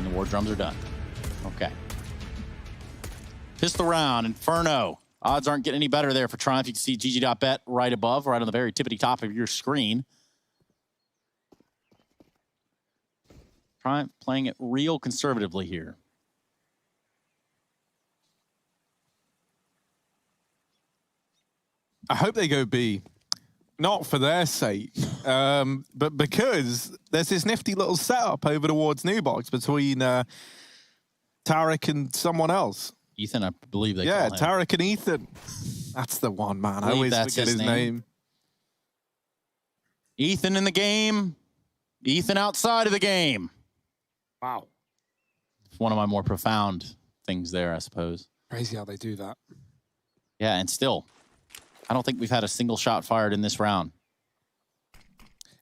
And the war drums are done. Okay. Pistol round, Inferno. Odds aren't getting any better there for Triumph. You can see GG.bet right above, right on the very tippity top of your screen. Triumph playing it real conservatively here. I hope they go B. Not for their sake, but because there's this nifty little setup over towards New Box between Tarek and someone else. Ethan, I believe they call him. Tarek and Ethan. That's the one, man. I always forget his name. Ethan in the game. Ethan outside of the game. Wow. It's one of my more profound things there, I suppose. Crazy how they do that. Yeah, and still, I don't think we've had a single shot fired in this round.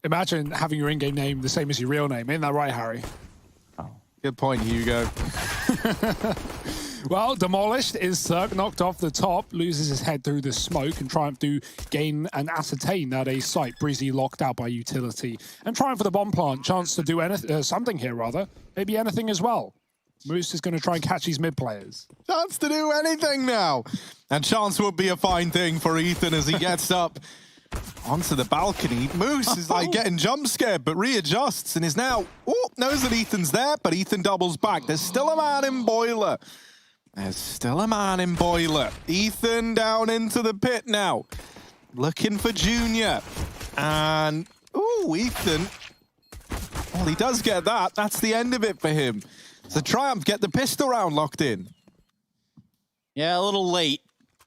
Imagine having your in-game name the same as your real name. Isn't that right, Harry? Oh, good point, Hugo. Well, Demolished is Cirque knocked off the top, loses his head through the smoke, and Triumph do gain and ascertain that a site. Breezy locked out by utility. And Triumph for the bomb plant, chance to do anything, something here, rather. Maybe anything as well. Moose is going to try and catch these mid players. Chance to do anything now. And chance would be a fine thing for Ethan as he gets up onto the balcony. Moose is like getting jump scared, but readjusts and is now, knows that Ethan's there, but Ethan doubles back. There's still a man in Boiler. There's still a man in Boiler. Ethan down into the pit now. Looking for Junior. And, Ethan. Well, he does get that. That's the end of it for him. So Triumph get the pistol round locked in. Yeah, a little late,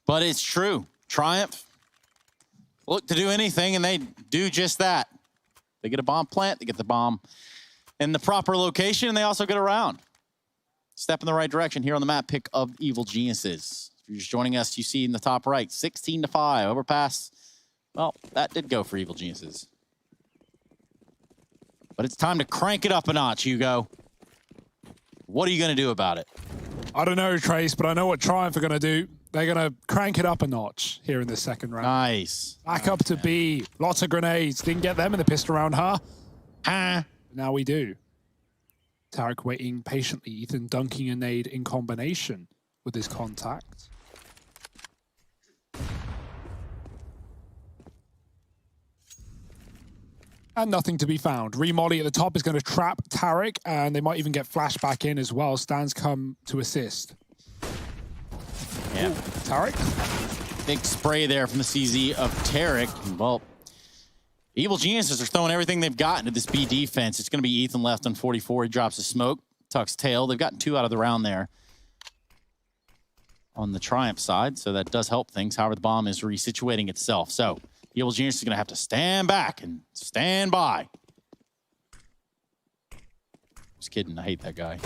but it's true. Triumph look to do anything, and they do just that. They get a bomb plant, they get the bomb in the proper location, and they also get around. Step in the right direction here on the map pick of Evil Geniuses. If you're just joining us, you see in the top right, 16-5, overpass. Well, that did go for Evil Geniuses. But it's time to crank it up a notch, Hugo. What are you going to do about it? I don't know, Trace, but I know what Triumph are going to do. They're going to crank it up a notch here in this second round. Nice. Back up to B. Lots of grenades. Didn't get them in the pistol round, huh? Now we do. Tarek waiting patiently. Ethan dunking a nade in combination with his contact. And nothing to be found. Remolly at the top is going to trap Tarek, and they might even get flashback in as well. Stans come to assist. Yeah. Ooh, Tarek? Big spray there from the CZ of Tarek. Well, Evil Geniuses are throwing everything they've got into this B defense. It's going to be Ethan left on 44. He drops the smoke, tucks tail. They've gotten 2 out of the round there on the Triumph side, so that does help things. However, the bomb is resituating itself. So Evil Genius is going to have to stand back and stand by. Just kidding. I hate that guy.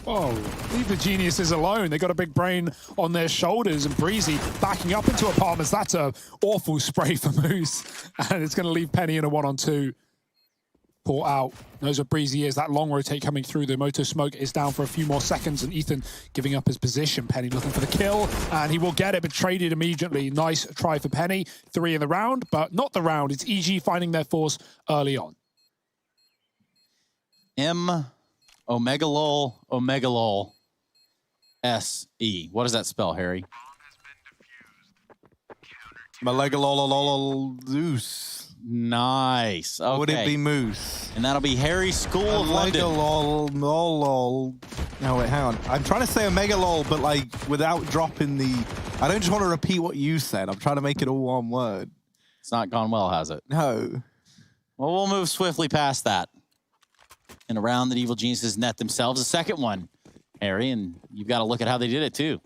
Whoa, leave the geniuses alone. They got a big brain on their shoulders, and Breezy backing up into apartments. That's an awful spray for Moose. And it's going to leave Penny in a 1-on-2. Pull out. Knows what Breezy is. That long rotate coming through. The motor smoke is down for a few more seconds, and Ethan giving up his position. Penny looking for the kill, and he will get it, but traded immediately. Nice try for Penny. 3 in the round, but not the round. It's EG finding their force early on. Omega lol, S-E. What does that spell, Harry? Malegalololol Zeus. Nice. Okay. Would it be Moose? And that'll be Harry School of London. No, wait, hang on. I'm trying to say Omega lol, but like without dropping the... I don't just want to repeat what you said. I'm trying to make it all one word. It's not gone well, has it? No. Well, we'll move swiftly past that. And around that Evil Geniuses net themselves a second one, Harry, and you've got to look at how they did it too.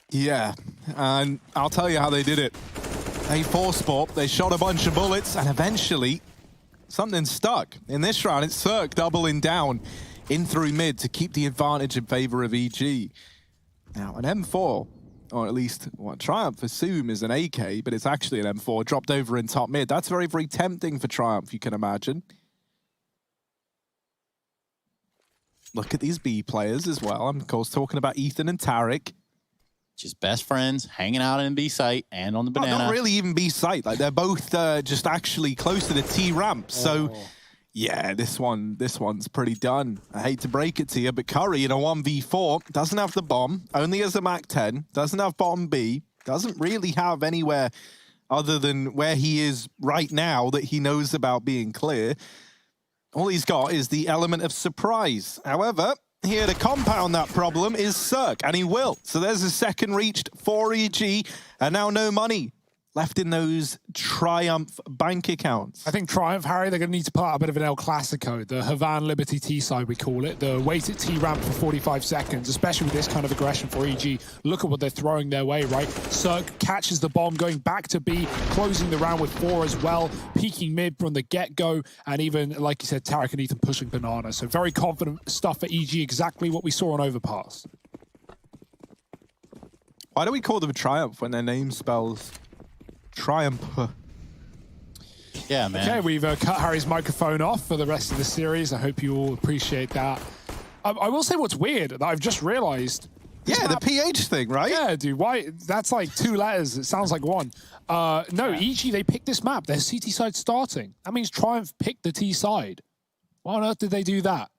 Yeah, and I'll tell you how they did it. They force-bought, they shot a bunch of bullets, and eventually something stuck. In this round, it's Cirque doubling down in through mid to keep the advantage in favor of EG. Now, an M4, or at least what Triumph assume is an AK, but it's actually an M4 dropped over in top mid. That's very, very tempting for Triumph, you can imagine. Look at these B players as well. I'm, of course, talking about Ethan and Tarek. Just best friends, hanging out in B site and on the banana. Not really even B site. Like, they're both just actually close to the T ramp. So Yeah, this one's pretty done. I hate to break it to you, but Curry in a 1v4 doesn't have the bomb, only has a MAC-10, doesn't have bottom B, doesn't really have anywhere other than where he is right now that he knows about being clear. All he's got is the element of surprise. However, here to compound that problem is Cirque, and he will. So there's a second reached for EG, and now no money left in those Triumph bank accounts. I think Triumph, Harry, they're going to need to put out a bit of an El Clasico, the Havan Liberty T-side, we call it, the wait at T-ramp for 45 seconds, especially with this kind of aggression for EG. Look at what they're throwing their way, right? Cirque catches the bomb, going back to B, closing the round with 4 as well, peaking mid from the get-go, and even, like you said, Tarek and Ethan pushing Banana. So very confident stuff for EG, exactly what we saw on Overpass. Why do we call them Triumph when their name spells Triumph? Yeah, man. Okay, we've cut Harry's microphone off for the rest of the series. I hope you all appreciate that. I will say what's weird that I've just realized. Yeah, the PH thing, right? Yeah, dude. Why? That's like 2 letters. It sounds like 1. No, EG, they picked this map. Their CT side starting. That means Triumph picked the T side. Why on earth did they do that?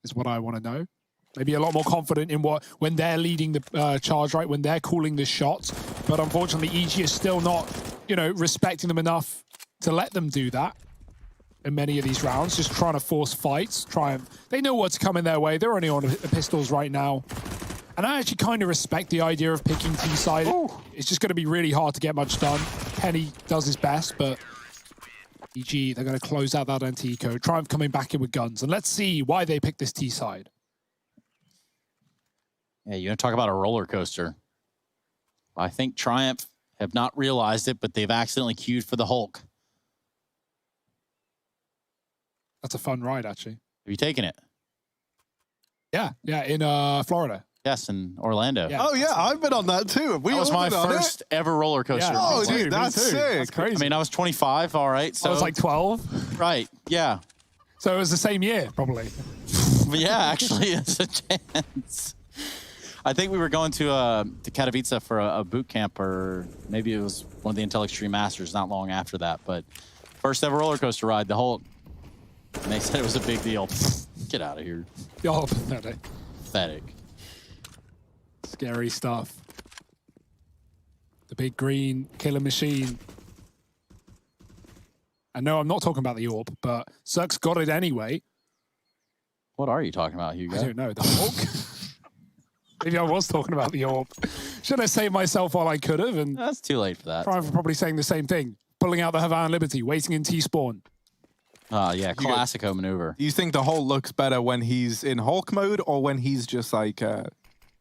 Is what I want to know. Maybe a lot more confident in when they're leading the charge, right? When they're calling the shots. But unfortunately, EG is still not, respecting them enough to let them do that in many of these rounds. Just trying to force fights. They know what's coming their way. They're only on pistols right now. And I actually kind of respect the idea of picking T-side. It's just going to be really hard to get much done. Penny does his best, but EG, they're going to close out that anti-eco. Triumph coming back in with guns. And let's see why they picked this T-side. Yeah, you want to talk about a roller coaster. I think Triumph have not realized it, but they've accidentally queued for the Hulk. That's a fun ride, actually. Have you taken it? Yeah, in Florida. Yes, in Orlando. Yeah. Oh, yeah, I've been on that too. That was my first ever roller coaster. Yeah. Oh, Me too, dude, that's me too. sick. That's crazy. I mean, I was 25, all right. So I was like 12. right, yeah. So it was the same year, probably. But yeah, actually, it's a chance. I think we were going to Katowice for a boot camp, or maybe it was one of the Intel Extreme Masters not long after that. But first ever roller coaster ride, the Hulk. And they said it was a big deal. Get out of here. Oh, pathetic. Pathetic. Scary stuff. The big green killer machine. And no, I'm not talking about the orb, but Cirque's got it anyway. What are you talking about, Hugo? I don't know. The Hulk? Maybe I was talking about the orb. Should I save myself while I could have? And That's too late for that. Triumph are probably saying the same thing. Pulling out the Havan Liberty, waiting in T-spawn. Yeah, Classico maneuver. Do you think the Hulk looks better when he's in Hulk mode or when he's just like the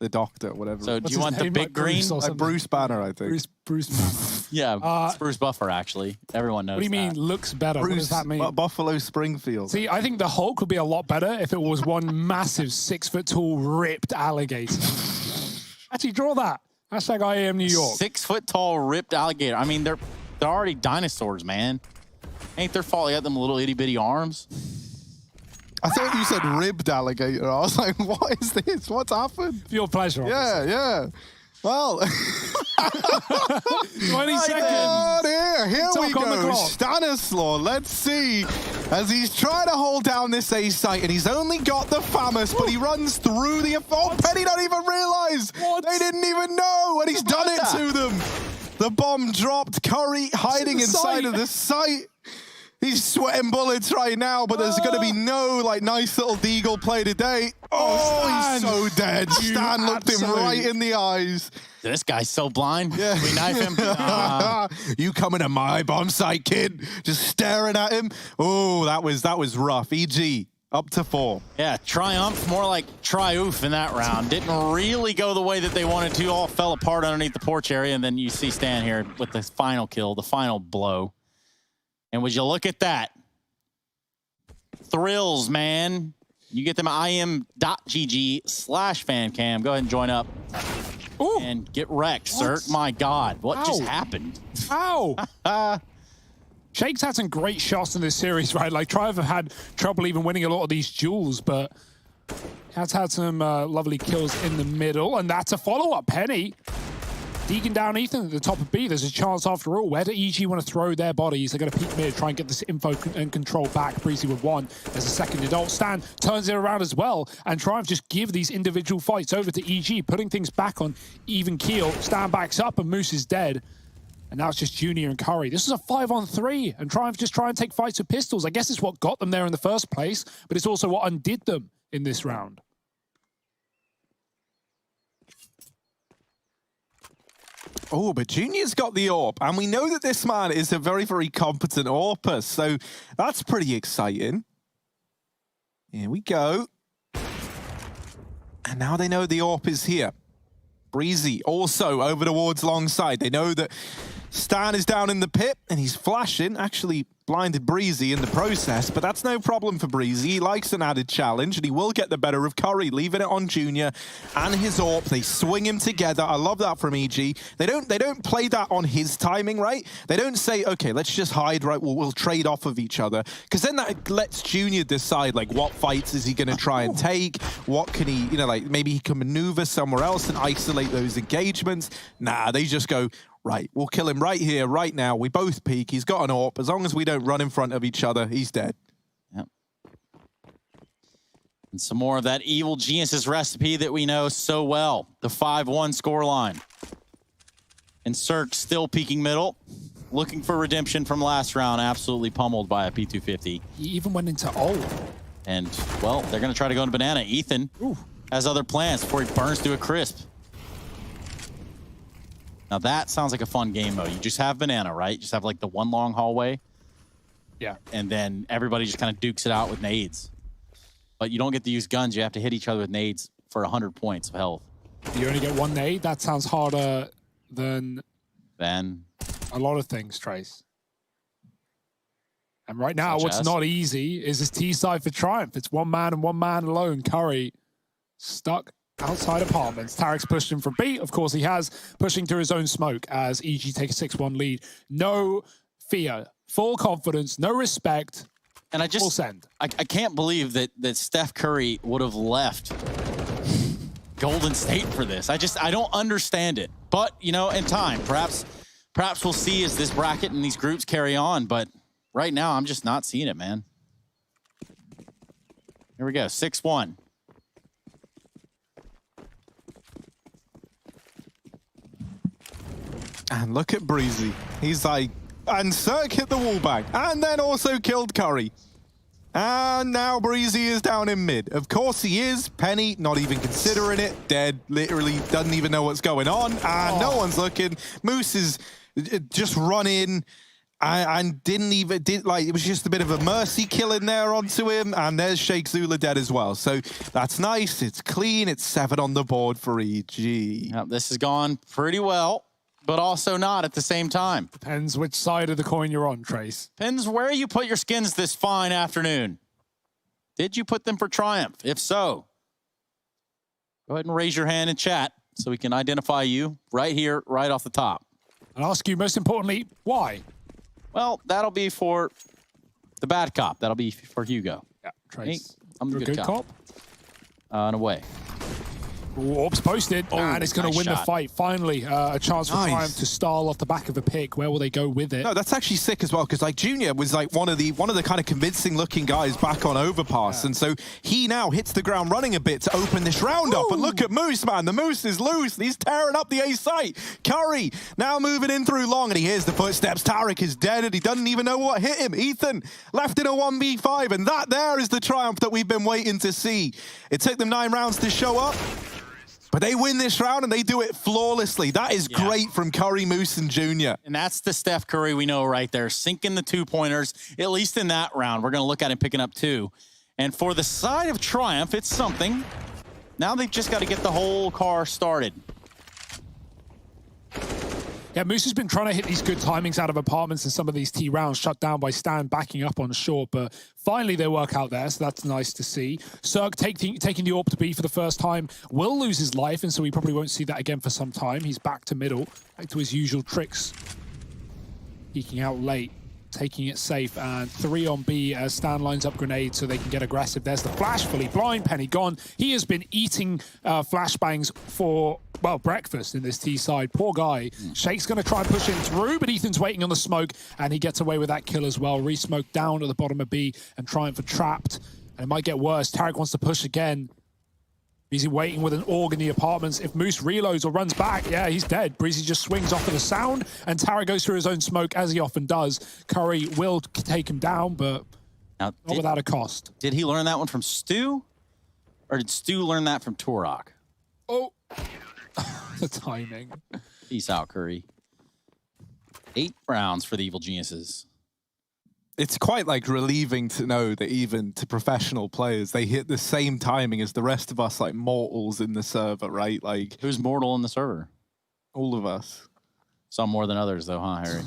Doctor, whatever? So do What's you his want the name? big Like Bruce green? or Like Bruce Banner, I think. Bruce Banner. Yeah, it's Bruce Buffer, actually. Everyone knows What do you mean that. looks better? What does that mean? Buffalo Springfield. See, I think the Hulk would be a lot better if it was one massive 6-foot-tall ripped alligator. Actually, draw that. Hashtag IEM New York. 6-foot-tall ripped alligator. I mean, they're already dinosaurs, man. Ain't their fault they got them little itty-bitty arms? I thought you said ribbed alligator. I was like, what is this? What's happened? For your pleasure. Yeah. Well, 20 seconds. oh, here we Talk on the go. clock. Stanislaw, let's see. As he's trying to hold down this A site, and he's only got the FAMAS, but he runs through the... Oh, Penny don't even realize. What? They didn't even know, and he's done it to them. The bomb dropped. Curry hiding inside of the site. He's sweating bullets right now, but there's going to be no nice little deagle play today. Oh, he's so dead. Stan looked him right in the eyes. This guy's so blind. Yeah. We knife him. Nah. You coming to my bomb site, kid? Just staring at him. Oh, that was rough. EG up to 4. Yeah, Triumph, more like Triumph in that round. Didn't really go the way that they wanted to. All fell apart underneath the porch area, and then you see Stan here with the final kill, the final blow. And would you look at that? Thrills, man. You get them at im.gg/fancam. Go ahead and join up. Ooh. And get wrecked, sir. My God, what just happened? Ow. Shake's had some great shots in this series, right? Like, Triumph have had trouble even winning a lot of these duels, but has had some lovely kills in the middle, and that's a follow-up. Penny Deegan down Ethan at the top of B. There's a chance after all. Where do EG want to throw their bodies? They're going to peek mid, try and get this info and control back. Breezy with one. There's a second adult. Stan turns it around as well. And Triumph just give these individual fights over to EG, putting things back on even keel. Stan backs up and Moose is dead. And now it's just Junior and Curry. This is a 5-on-3. And Triumph just try and take fights with pistols. I guess it's what got them there in the first place. But it's also what undid them in this round. Oh, but Junior's got the AWP, and we know that this man is a very, very competent AWPer, so that's pretty exciting. Here we go. And now they know the AWP is here. Breezy also over towards long side. They know that Stan is down in the pit, and he's flashing, actually blinded Breezy in the process, but that's no problem for Breezy. He likes an added challenge, and he will get the better of Curry, leaving it on Junior and his AWP. They swing him together. I love that from EG. They don't play that on his timing, right? They don't say, okay, let's just hide, right? We'll trade off of each other, because then that lets Junior decide, like, what fights is he going to try and take? What can he, you know, like, maybe he can maneuver somewhere else and isolate those engagements. Nah, they just go, right, we'll kill him right here, right now. We both peek. He's got an AWP. As long as we don't run in front of each other, he's dead. Yep. And some more of that evil genius's recipe that we know so well. The 5-1 scoreline. And Cirque still peeking middle, looking for redemption from last round. Absolutely pummeled by a P250. He even went into ult. And, well, they're going to try to go into banana. Ethan has other plans before he burns to a crisp. Now that sounds like a fun game mode. You just have banana, right? Just have like the one long hallway. Yeah. And then everybody just kind of dukes it out with nades. But you don't get to use guns. You have to hit each other with nades for 100 points of health. You only get one nade? That sounds harder than a lot of things, Trace. And right now, what's not easy is this T side for Triumph. It's one man and one man alone. Curry stuck outside apartments. Tarek's pushed him from B. Of course, he has, pushing through his own smoke as EG takes a 6-1 lead. No fear, full confidence, no respect. And I just, full send. I can't believe that Steph Curry would have left Golden State for this. I don't understand it. But, you know, in time, perhaps we'll see as this bracket and these groups carry on. But right now, I'm just not seeing it, man. Here we go, 6-1. And look at Breezy. He's like, and Cirque hit the wall bang, and then also killed Curry. And now Breezy is down in mid. Of course he is. Penny, not even considering it. Dead, literally doesn't even know what's going on. And no one's looking. Moose is just run in and it was just a bit of a mercy kill in there onto him. And there's Sheikh Zula dead as well. So that's nice. It's clean. It's 7 on the board for EG. Yep, this has gone pretty well, but also not at the same time. Depends which side of the coin you're on, Trace. Depends where you put your skins this fine afternoon. Did you put them for Triumph? If so, go ahead and raise your hand in chat so we can identify you right here, right off the top. And ask you, most importantly, why? Well, that'll be for the bad cop. That'll be for Hugo. Yeah, Trace. I'm the good cop. In a way. Orbs posted, and it's going to win the fight. Finally, a chance for Triumph to stall off the back of a pick. Where will they go with it? No, that's actually sick as well, because like Junior was like one of the kind of convincing looking guys back on overpass, and so he now hits the ground running a bit to open this round up. And look at Moose, man. The Moose is loose. He's tearing up the A site. Curry now moving in through long, and he hears the footsteps. Tarek is dead, and he doesn't even know what hit him. Ethan left in a 1v5, and that there is the Triumph that we've been waiting to see. It took them 9 rounds to show up. But they win this round, and they do it flawlessly. That is great from Curry, Moose, and Junior. And that's the Steph Curry we know right there, sinking the 2-pointers, at least in that round. We're going to look at him picking up 2. And for the side of Triumph, it's something. Now they've just got to get the whole car started. Yeah, Moose has been trying to hit these good timings out of apartments in some of these T rounds, shut down by Stan backing up on short, but finally they work out there, so that's nice to see. Cirque taking the AWP to B for the first time will lose his life, and so we probably won't see that again for some time. He's back to middle, back to his usual tricks. Peeking out late. taking it safe. And 3 on B as Stan lines up grenades so they can get aggressive. There's the flash, fully blind. Penny gone. He has been eating flashbangs for, well, breakfast in this T side. Poor guy. Shake's going to try and push him through, but Ethan's waiting on the smoke, and he gets away with that kill as well. Re-smoke down at the bottom of B, and Triumph are trapped. And it might get worse. Tarek wants to push again. Breezy waiting with an AUG in the apartments. If Moose reloads or runs back, yeah, he's dead. Breezy just swings off of the sound, and Tarek goes through his own smoke, as he often does. Curry will take him down, but now, not without a cost. Did he learn that one from Stu? Or did Stu learn that from Turok? Oh, the timing. Peace out, Curry. 8 rounds for the Evil Geniuses. It's quite like relieving to know that even to professional players, they hit the same timing as the rest of us, like mortals in the server, right? Like, who's mortal in the server? All of us. Some more than others, though, huh, Harry?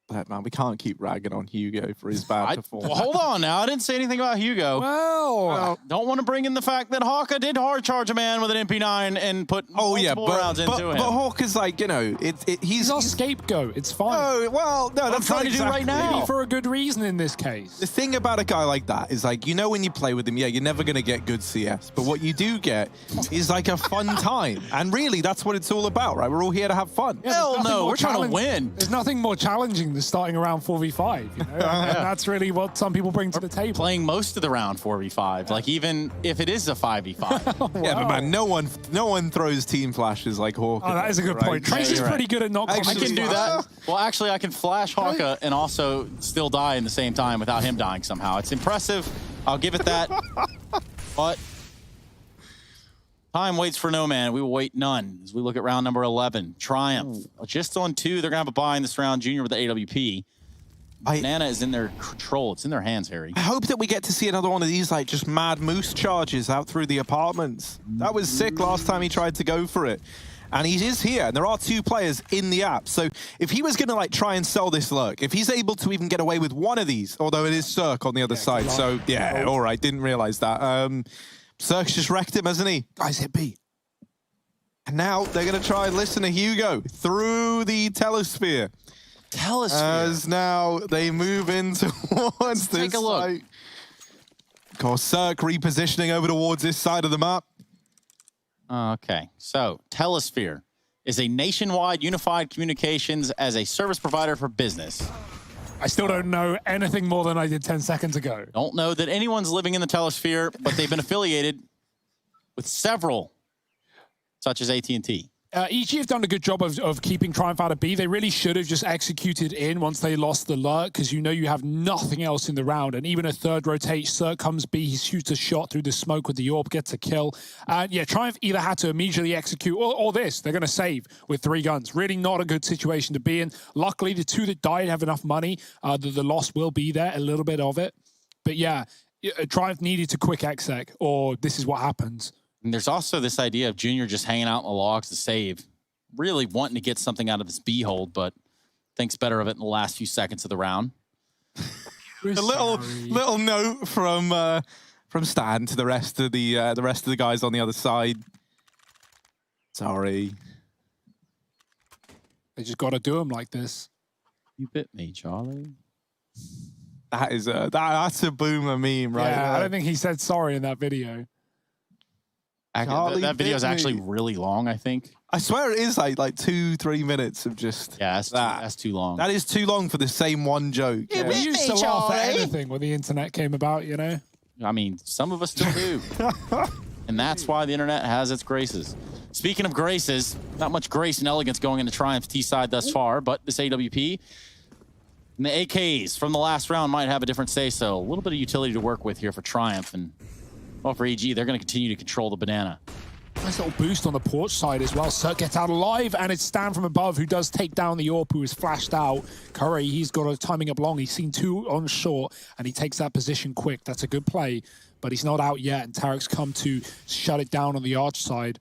But man, we can't keep ragging on Hugo for his bad performance. Well, hold on now. I didn't say anything about Hugo. Well, don't want to bring in the fact that Hawka did hard charge a man with an MP9 and put multiple rounds into him. But Hawka's like, you know, he's not scapegoat. It's fine. No, well, no, that's trying to do right now. Maybe for a good reason in this case. The thing about a guy like that is, like, you know, when you play with him, yeah, you're never going to get good CS. But what you do get is like a fun time. And really, that's what it's all about, right? We're all here to have fun. Yeah, hell no, we're trying to win. There's nothing more challenging than starting around 4v5, you know? And that's really what some people bring to the table. Playing most of the round 4v5, like even if it is a 5v5. Wow. Yeah, but man, no one throws team flashes like Hawk. Oh, that is a good point. Tracy's pretty good at not. I can do that. Well, actually, I can flash Hawka and also still die in the same time without him dying somehow. It's impressive. I'll give it that. But time waits for no man. We will wait none as we look at round number 11. Triumph. Just on 2. They're going to have a bye in this round. Junior with the AWP. Banana is in their control. It's in their hands, Harry. I hope that we get to see another one of these, like, just mad moose charges out through the apartments. That was sick last time he tried to go for it. And he is here, and there are 2 players in the app. So if he was going to, like, try and sell this lurk, if he's able to even get away with one of these, although it is Cirque on the other side. So, yeah, all right, didn't realize that. Cirque's just wrecked him, hasn't he? Guys, hit B. And now they're going to try and listen to Hugo through the telesphere. As now they move in towards this. Take a look. Site. Of course, Cirque repositioning over towards this side of the map. Okay, so Telesphere is a nationwide unified communications as a service provider for business. I still don't know anything more than I did 10 seconds ago. Don't know that anyone's living in the Telesphere, but they've been affiliated with several, such as AT&T. EG have done a good job of keeping Triumph out of B. They really should have just executed in once they lost the lurk, because you know you have nothing else in the round. And even a third rotate, Cirque comes B, he shoots a shot through the smoke with the AWP, gets a kill. And yeah, Triumph either had to immediately execute or this. They're going to save with 3 guns. Really not a good situation to be in. Luckily, the 2 that died have enough money. The loss will be there, a little bit of it. But yeah, Triumph needed to quick exec, or this is what happens. And there's also this idea of Junior just hanging out in the logs to save, really wanting to get something out of this B hold, but thinks better of it in the last few seconds of the round. A little note from Stan to the rest of the guys on the other side. Sorry, they just got to do them like this. You bit me, Charlie. That is that's a boomer meme, right? Yeah, I don't think he said sorry in that video. That video is actually really long, I think. I swear it is like 2-3 minutes of just that's too long. That is too long for the same one joke. Yeah, we used to laugh at anything when the internet came about, you know? I mean, some of us still do. And that's why the internet has its graces. Speaking of graces, not much grace and elegance going into Triumph's T side thus far, but this AWP and the AKs from the last round might have a different say-so. A little bit of utility to work with here for Triumph, and well, for EG, they're going to continue to control the banana. Nice little boost on the porch side as well. Cirque gets out alive, and it's Stan from above who does take down the AWP, who is flashed out. Curry, he's got a timing up long. He's seen 2 on short, and he takes that position quick. That's a good play, but he's not out yet, and Tarek's come to shut it down on the arch side.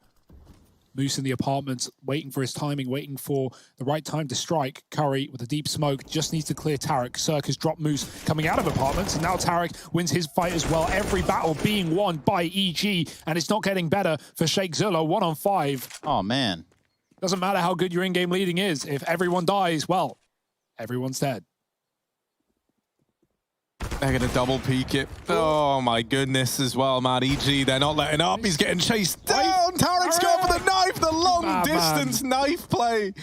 Moose in the apartments, waiting for his timing, waiting for the right time to strike. Curry with a deep smoke, just needs to clear Tarek. Cirque has dropped Moose coming out of apartments, and now Tarek wins his fight as well. Every battle being won by EG, and it's not getting better for Sheikh Zilla, 1 on 5. Oh, man. Doesn't matter how good your in-game leading is. If everyone dies, well, everyone's dead. They're going to double peek it. Oh, my goodness as well, man. EG, they're not letting up. He's getting chased down. Tarek's going for the knife, the long-distance knife play.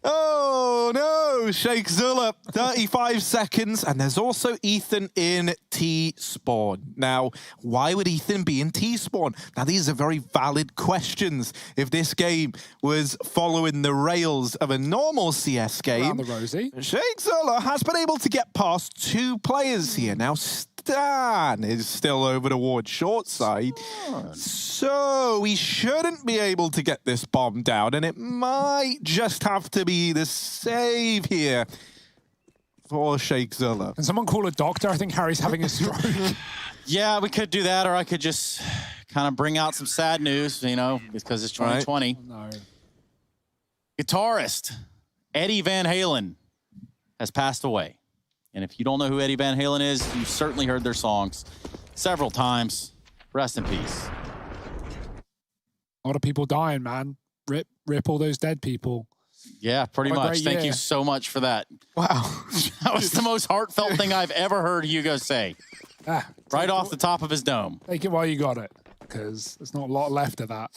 Oh, no. Sheikh Zula, 35 seconds. And there's also Ethan in T-spawn. Now, why would Ethan be in T-spawn? Now, these are very valid questions. If this game was following the rails of a normal CS game, Sheikh Zula has been able to get past 2 players here. Now, Stan is still over towards short side. So we shouldn't be able to get this bomb down, and it might just have to be the save here for Sheikh Zula. Can someone call a doctor? I think Harry's having a stroke. Yeah, we could do that, or I could just kind of bring out some sad news, you know, because it's 2020. No. Guitarist Eddie Van Halen has passed away. And if you don't know who Eddie Van Halen is, you've certainly heard their songs several times. Rest in peace. A lot of people dying, man. Rip all those dead people. Yeah, pretty much. Thank you so much for that. Wow. That was the most heartfelt thing I've ever heard Hugo say. Right off the top of his dome. Take it while you got it, because there's not a lot left of that.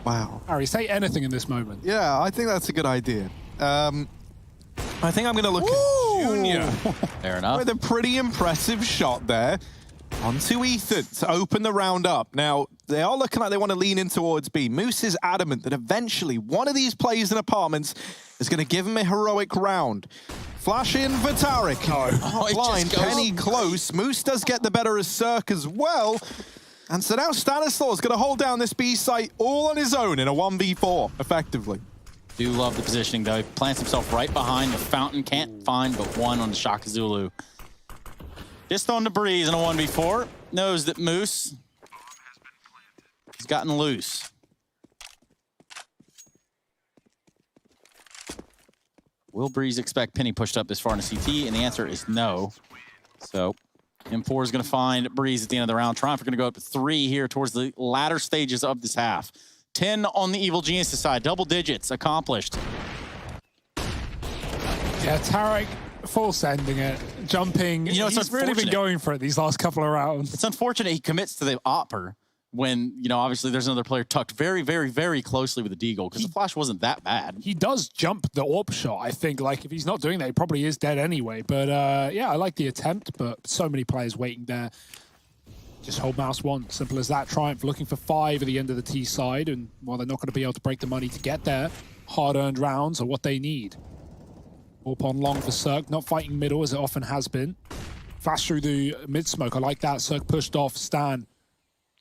Wow. Harry, say anything in this moment. Yeah, I think that's a good idea. I think I'm going to look at Junior. Fair enough. With a pretty impressive shot there. Onto Ethan to open the round up. Now, they are looking like they want to lean in towards B. Moose is adamant that eventually one of these plays in apartments is going to give him a heroic round. Flash in for Tarek. Oh, blind, Penny close. Moose does get the better of Cirque as well. And so now Stanislaw is going to hold down this B site all on his own in a 1v4, effectively. Do love the positioning, though. He plants himself right behind the fountain. Can't find but one on the Shaka Zulu. Just on the breeze in a 1v4. Knows that Moose has gotten loose. Will Breeze expect Penny pushed up this far in the CT? And the answer is no. So M4 is going to find Breeze at the end of the round. Triumph are going to go up to 3 here towards the latter stages of this half. 10 on the Evil Geniuses side. Double digits accomplished. Yeah, Tarek full sending it, jumping. You know, he's really been going for it these last couple of rounds. It's unfortunate he commits to the Opper when, you know, obviously there's another player tucked very, very, very closely with the deagle because the flash wasn't that bad. He does jump the AWP shot, I think. Like, if he's not doing that, he probably is dead anyway. But, yeah, I like the attempt, but so many players waiting there. Just hold mouse 1. Simple as that. Triumph looking for 5 at the end of the T side. And, well, they're not going to be able to break the money to get there. Hard-earned rounds are what they need. AWP on long for Cirque. Not fighting middle, as it often has been. Flash through the mid-smoke. I like that. Cirque pushed off. Stan,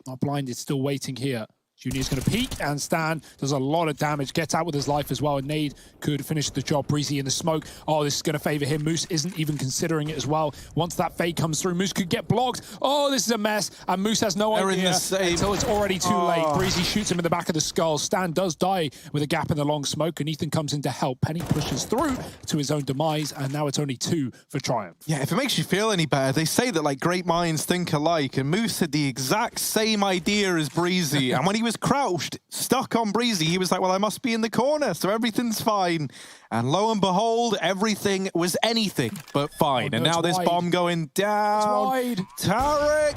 not blinded, still waiting here. Junior's going to peek, and Stan does a lot of damage. Gets out with his life as well, and Nade could finish the job. Breezy in the smoke. Oh, this is going to favor him. Moose isn't even considering it as well. Once that fade comes through, Moose could get blocked. Oh, this is a mess, and Moose has no idea until it's already too late. Breezy shoots him in the back of the skull. Stan does die with a gap in the long smoke, and Ethan comes in to help. Penny pushes through to his own demise, and now it's only 2 for Triumph. Yeah, if it makes you feel any better, they say that, like, great minds think alike, and Moose had the exact same idea as Breezy, and when he was crouched, stuck on Breezy, he was like, well, I must be in the corner, so everything's fine. And lo and behold, everything was anything but fine. Oh, no, and now this bomb going down. Tarek!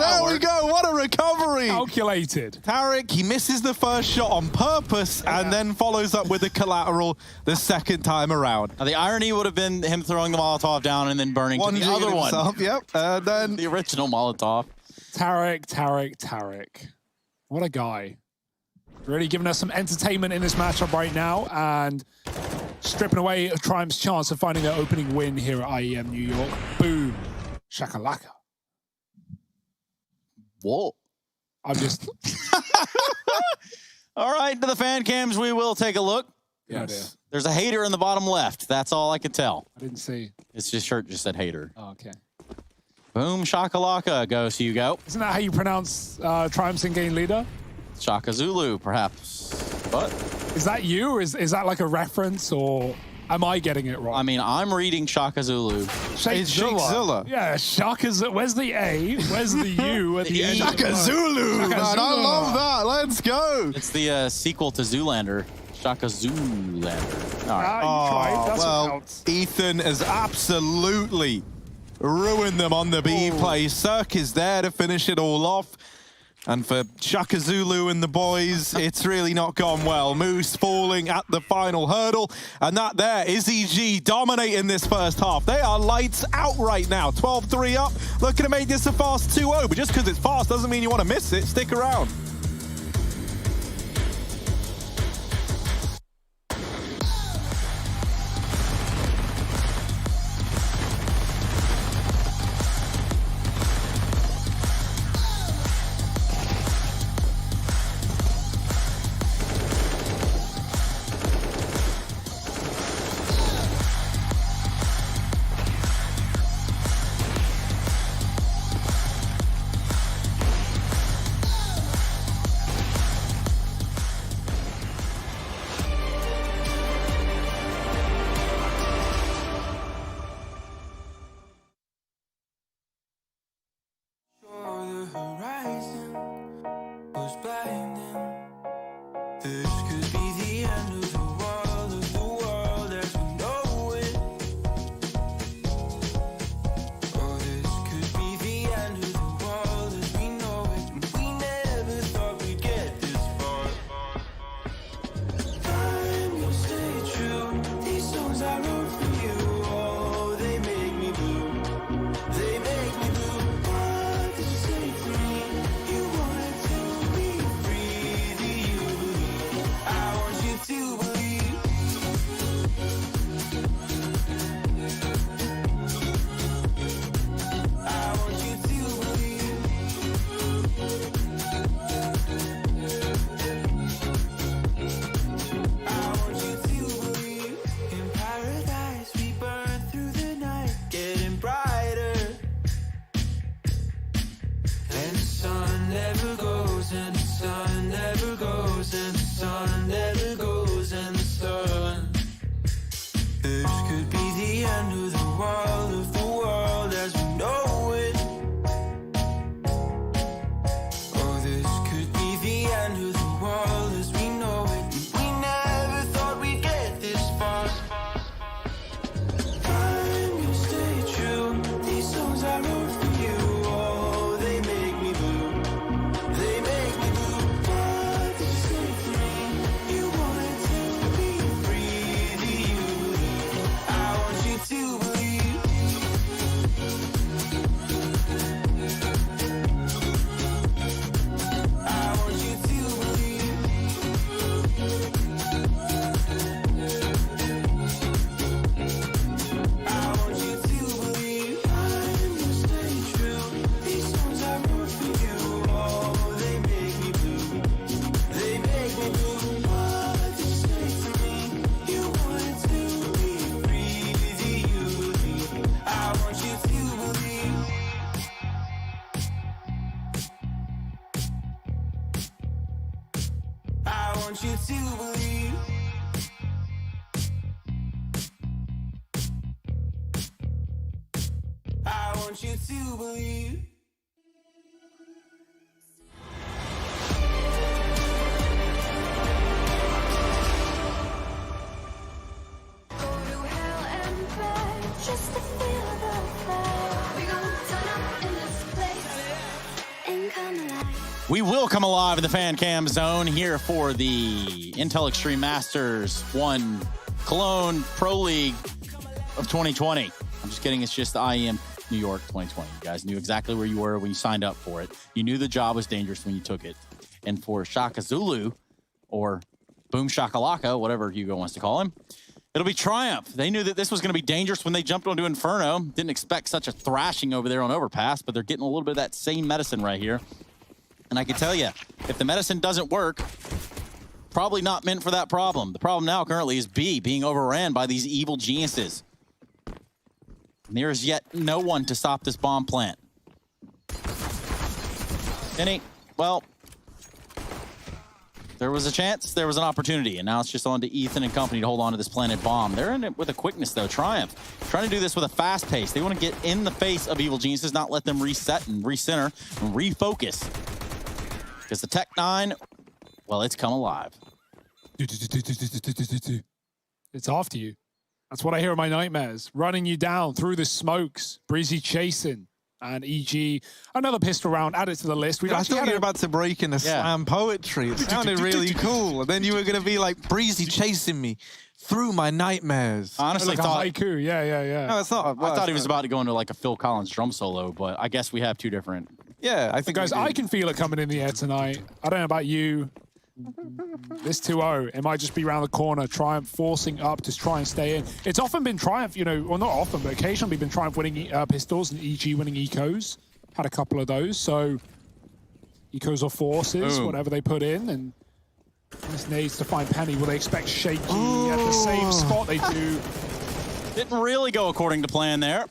There we go. What a recovery. Calculated. Tarek, he misses the first shot on purpose and then follows up with the collateral the second time around. Now, the irony would have been him throwing the Molotov down and then burning to the other one. Yep. And then the original Molotov. Tarek. What a guy. Really giving us some entertainment in this matchup right now and stripping away Triumph's chance of finding their opening win here at IEM New York. Boom. Shakalaka. Whoa. I'm just... All right, to the fan cams, we will take a look. Yes. There's a hater in the bottom left. That's all I could tell. I didn't see. It's just shirt just said hater. Oh, okay. Boom, shakalaka goes Hugo. Isn't that how you pronounce Triumph's in-game leader? Shaka Zulu, perhaps. But is that you, or is that like a reference, or am I getting it wrong? I mean, I'm reading Shaka Zulu. It's Zilla. Yeah, Shaka Zulu. Where's the A? Where's the U at the end? Shaka Zulu, Shaka man. Zulu. I love that. Let's go. It's the sequel to Zoolander. Shaka Zoolander. All right. You tried. That's what well, counts. Ethan has absolutely ruined them on the B play. Cirque is there to finish it all off. And for Shaka Zulu and the boys, it's really not gone well. Moose falling at the final hurdle. And that there is EG dominating this first half. They are lights out right now. 12-3 up. Looking to make this a fast 2-0. But just because it's fast doesn't mean you want to miss it. Stick around. want you to believe. I want you to believe. Just to feel the fire. We gon' turn up in this place and come alive. We will come alive in the fan cam zone here for the Intel Extreme Masters 1 Cologne Pro League of 2020. I'm just kidding. It's just the IEM New York 2020. You guys knew exactly where you were when you signed up for it. You knew the job was dangerous when you took it. And for Shaka Zulu, or Boom Shakalaka, whatever Hugo wants to call him, it'll be Triumph. They knew that this was going to be dangerous when they jumped onto Inferno. Didn't expect such a thrashing over there on Overpass, but they're getting a little bit of that same medicine right here. And I can tell you, if the medicine doesn't work, probably not meant for that problem. The problem now currently is B being overran by these evil geniuses. And there is yet no one to stop this bomb plant. Well, There was a chance, there was an opportunity, and now it's just on to Ethan and company to hold on to this planted bomb. They're in it with a quickness, though. Triumph trying to do this with a fast pace. They want to get in the face of Evil Geniuses, not let them reset and recenter and refocus. Because the Tech 9, well, it's come alive. It's after you. That's what I hear in my nightmares. Running you down through the smokes. Breezy chasing. And EG, another pistol round added to the list. I thought you were about to break into slam poetry. It sounded really cool. And then you were going to be like, Breezy chasing me through my nightmares. I honestly like thought... a haiku, yeah. No, it's not. I thought he was about to go into like a Phil Collins drum solo, but I guess we have two different... Yeah, I think guys, I can feel it coming in the air tonight. I don't know about you. This 2-0, it might just be around the corner. Triumph forcing up to try and stay in. It's often been Triumph, you know, well, not often, but occasionally been Triumph winning pistols and EG winning ecos. Had a couple of those, so ecos or forces, whatever they put in, and this needs to find Penny. Will they expect Shaky at the same spot? They do. Didn't really go according to plan there.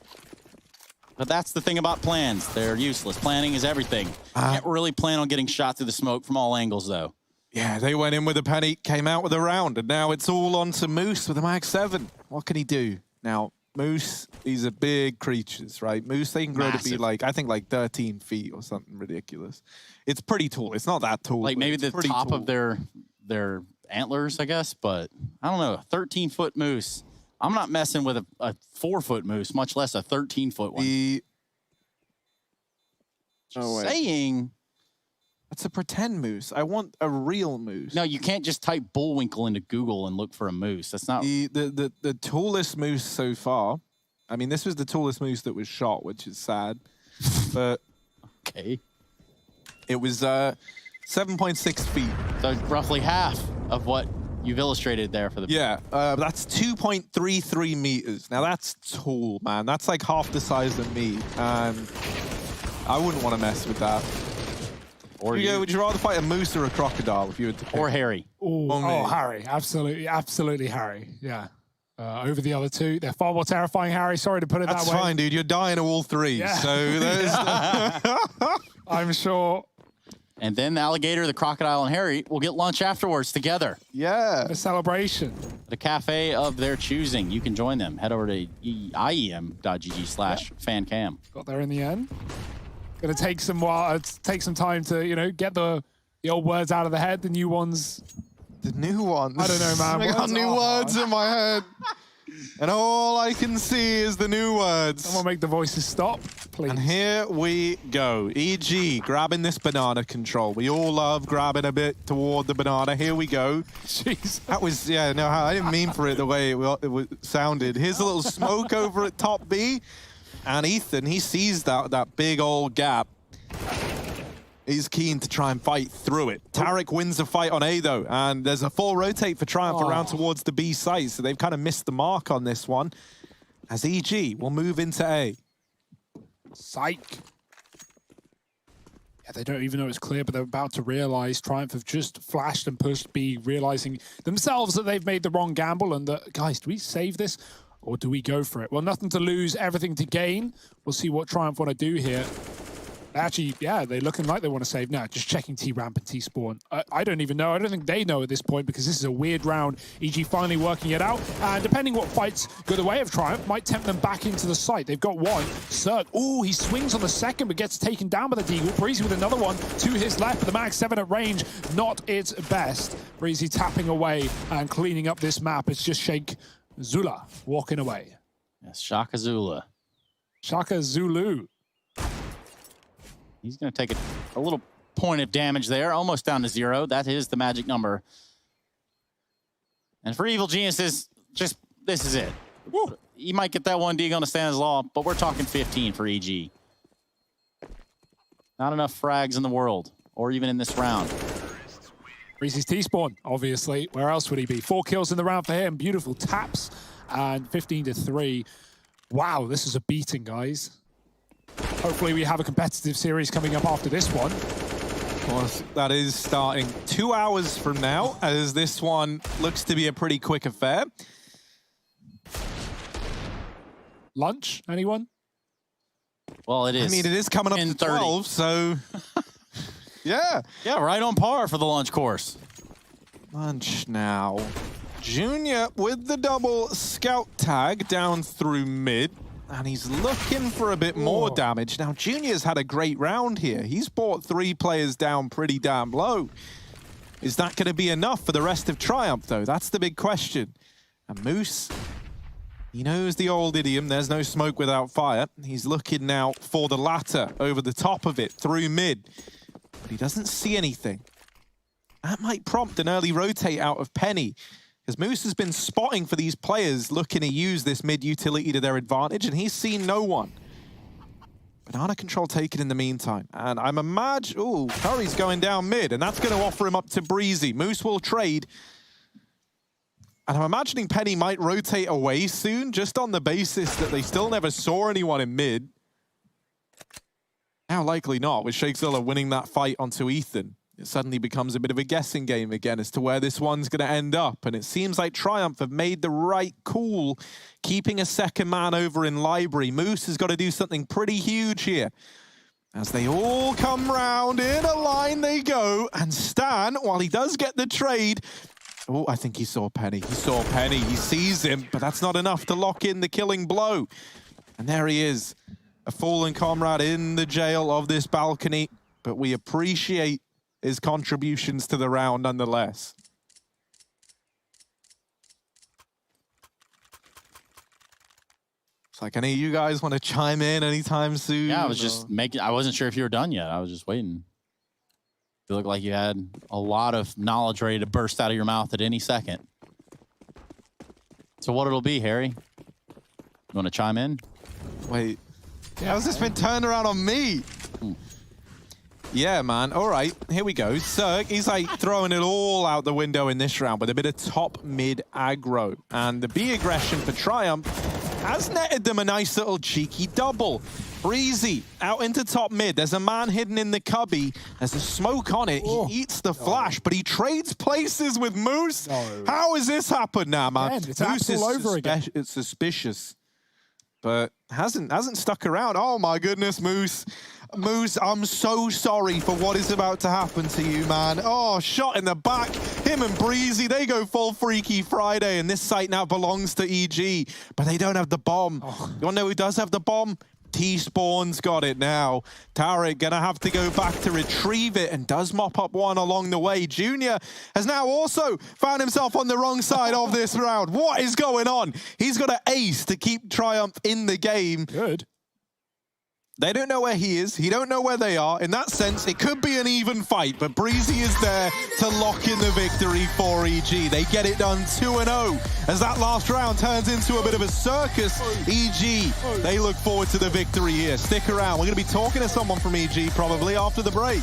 But that's the thing about plans. They're useless. Planning is everything. Can't really plan on getting shot through the smoke from all angles, though. Yeah, they went in with a penny, came out with a round, and now it's all on to Moose with a Mag 7. What can he do? Now, Moose, these are big creatures, right? Moose, they can grow to be like, I think like 13 feet or something ridiculous. It's pretty tall. It's not that tall. Like maybe the top of their antlers, I guess, but I don't know. 13-foot moose. I'm not messing with a 4-foot moose, much less a 13-foot one. Saying... It's a pretend moose. I want a real moose. No, you can't just type Bullwinkle into Google and look for a moose. That's not... The tallest moose so far, I mean, this was the tallest moose that was shot, which is sad. But... Okay. It was 7.6 feet. So roughly half of what you've illustrated there for the... Yeah, that's 2.33 meters. Now, that's tall, man. That's like half the size of me. And I wouldn't want to mess with that. Or would you rather fight a moose or a crocodile if you had to pick? Or Harry. Oh, Harry. Absolutely Harry. Yeah. Over the other two. They're far more terrifying, Harry. Sorry to put it that way. That's fine, dude. You're dying of all three. Yeah. So there's... I'm sure. And then the alligator, the crocodile, and Harry will get lunch afterwards together. Yeah. A celebration. The cafe of their choosing. You can join them. Head over to IEM.gg/fancam. Got there in the end. Gonna take some time to, you know, get the old words out of the head, the new ones. The new ones? I don't know, man. I got new words in my head. And all I can see is the new words. Someone make the voices stop, please. And here we go. EG grabbing this banana control. We all love grabbing a bit toward the banana. Here we go. Jeez. That was, yeah, no, I didn't mean for it the way it sounded. Here's a little smoke over at top B. And Ethan, he sees that big old gap. He's keen to try and fight through it. Tarek wins the fight on A, though. And there's a full rotate for Triumph around towards the B site. So they've kind of missed the mark on this one. As EG will move into A. Psych. Yeah, they don't even know it's clear, but they're about to realize Triumph have just flashed and pushed B, realizing themselves that they've made the wrong gamble and that, guys, do we save this? Or do we go for it? Well, nothing to lose, everything to gain. We'll see what Triumph want to do here. Actually, yeah, they're looking like they want to save now. Just checking T-Ramp and T-Spawn. I don't even know. I don't think they know at this point because this is a weird round. EG finally working it out. And depending what fights go the way of Triumph, might tempt them back into the site. They've got one. Cirque, ooh, he swings on the second, but gets taken down by the Deagle. Breezy with another one to his left, but the Mag 7 at range, not its best. Breezy tapping away and cleaning up this map. It's just Sheikh Zula walking away. Yes, Shaka Zula. Shaka Zulu. He's going to take a little point of damage there, almost down to 0. That is the magic number. And for Evil Geniuses, just this is it. Woo. You might get that 1D going to stand as law, but we're talking 15 for EG. Not enough frags in the world, or even in this round. Breezy's T-Spawn, obviously. Where else would he be? 4 kills in the round for him. Beautiful taps. And 15-3. Wow, this is a beating, guys. Hopefully we have a competitive series coming up after this one. Of course, that is starting 2 hours from now, as this one looks to be a pretty quick affair. Lunch, anyone? Well, it is. I mean, it is coming up to 12, so... Yeah. Yeah, right on par for the lunch course. Lunch now. Junior with the double scout tag down through mid. And he's looking for a bit more damage. Now, Junior's had a great round here. He's brought 3 players down pretty damn low. Is that going to be enough for the rest of Triumph, though? That's the big question. And Moose, he knows the old idiom, there's no smoke without fire. He's looking now for the latter over the top of it, through mid. But he doesn't see anything. That might prompt an early rotate out of Penny, because Moose has been spotting for these players looking to use this mid utility to their advantage, and he's seen no one. Banana control taken in the meantime. And I'm imagining, ooh, Curry's going down mid, and that's going to offer him up to Breezy. Moose will trade. And I'm imagining Penny might rotate away soon, just on the basis that they still never saw anyone in mid. Now, likely not, with Shakezilla winning that fight onto Ethan. It suddenly becomes a bit of a guessing game again as to where this one's going to end up. And it seems like Triumph have made the right call, keeping a second man over in Library. Moose has got to do something pretty huge here. As they all come round, in a line they go. And Stan, while he does get the trade... Oh, I think he saw Penny. He saw Penny. He sees him, but that's not enough to lock in the killing blow. And there he is, a fallen comrade in the jail of this balcony. But we appreciate his contributions to the round nonetheless. It's like any of you guys want to chime in anytime soon? Yeah, I was just making, I wasn't sure if you were done yet. I was just waiting. You look like you had a lot of knowledge ready to burst out of your mouth at any second. So what it'll be, Harry? You want to chime in? Wait, how's this been turned around on me? Yeah, man. All right, here we go. Zerg, he's like throwing it all out the window in this round with a bit of top mid aggro. And the B aggression for Triumph has netted them a nice little cheeky double. Breezy out into top mid. There's a man hidden in the cubby. There's a smoke on it. He eats the flash, but he trades places with Moose. How has this happened now, man? Again, it's Moose is all over again. it's suspicious, but hasn't stuck around. Oh my goodness, Moose. Moose, I'm so sorry for what is about to happen to you, man. Oh, shot in the back. Him and Breezy, they go full Freaky Friday, and this site now belongs to EG, but they don't have the bomb. You want to know who does have the bomb? T-Spawn's got it now. Tarek gonna have to go back to retrieve it, and does mop up one along the way. Junior has now also found himself on the wrong side of this round. What is going on? He's got an ace to keep Triumph in the game. Good. They don't know where he is. He don't know where they are. In that sense, it could be an even fight, but Breezy is there to lock in the victory for EG. They get it done 2-0 as that last round turns into a bit of a circus. EG, they look forward to the victory here. Stick around. We're going to be talking to someone from EG probably after the break.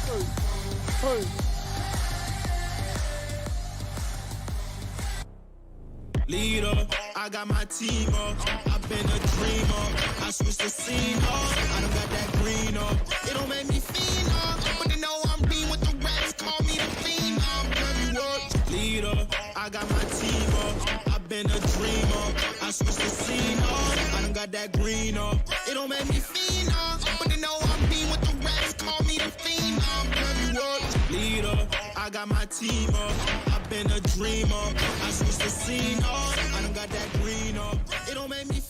Leader, I got my team up. I've been a dreamer. I switched the scene up. I done got that green up. It don't make me feel up, but they know I'm being with the rats. Call me the fiend. I'm very work. Leader, I got my team up. I've been a dreamer. I switched the scene up. I done got that green up. It don't make me feel up, but they know I'm being with the rats. Call me the fiend. I'm very work. Leader, I got my team up. I've been a dreamer. I switched the scene up. I done got that green up. It don't make me